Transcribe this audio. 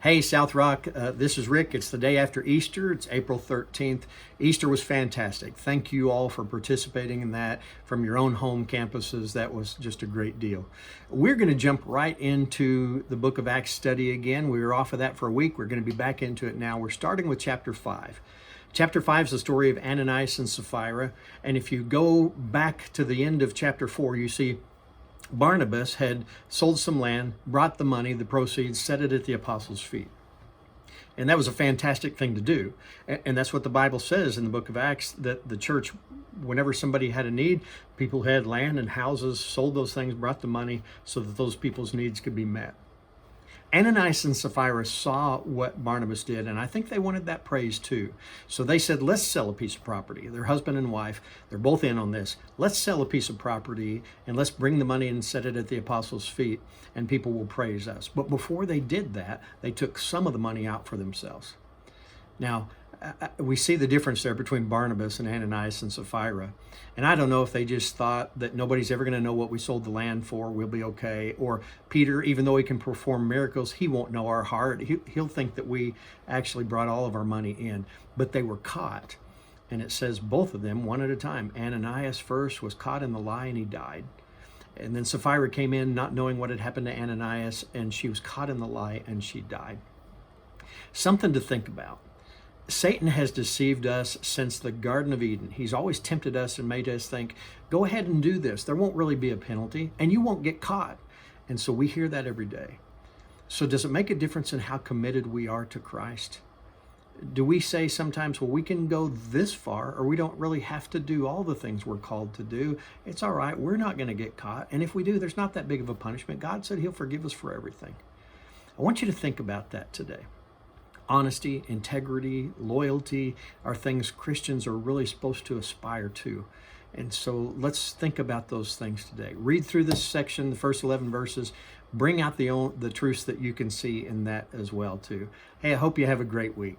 Hey, South Rock, this is Rick. It's the day after Easter. It's April 13th. Easter was fantastic. Thank you all for participating in that from your own home campuses. That was just a great deal. We're going to jump right into the book of Acts study again. We were off of that for a week. We're going to be back into it now. We're starting with chapter 5. Chapter 5 is the story of Ananias and Sapphira. And if you go back to the end of chapter 4, you see Barnabas had sold some land, brought the money, the proceeds, set it at the apostles' feet. And that was a fantastic thing to do. And that's what the Bible says in the book of Acts, that the church, whenever somebody had a need, people who had land and houses, sold those things, brought the money so that those people's needs could be met. Ananias and Sapphira saw what Barnabas did, and I think they wanted that praise too. So they said, let's sell a piece of property. Their husband and wife, they're both in on this. Let's sell a piece of property and let's bring the money and set it at the apostles' feet, and people will praise us. But before they did that, they took some of the money out for themselves. Now, we see the difference there between Barnabas and Ananias and Sapphira. And I don't know if they just thought that nobody's ever going to know what we sold the land for, we'll be okay. Or Peter, even though he can perform miracles, he won't know our heart. He'll think that we actually brought all of our money in. But they were caught. And it says both of them, one at a time. Ananias first was caught in the lie and he died. And then Sapphira came in not knowing what had happened to Ananias, and she was caught in the lie and she died. Something to think about. Satan has deceived us since the Garden of Eden. He's always tempted us and made us think, go ahead and do this. There won't really be a penalty and you won't get caught. And so we hear that every day. So does it make a difference in how committed we are to Christ? Do we say sometimes, well, we can go this far, or we don't really have to do all the things we're called to do? It's all right. We're not going to get caught. And if we do, there's not that big of a punishment. God said he'll forgive us for everything. I want you to think about that today. Honesty, integrity, loyalty are things Christians are really supposed to aspire to. And so let's think about those things today. Read through this section, the first 11 verses. Bring out the truths that you can see in that as well too. Hey, I hope you have a great week.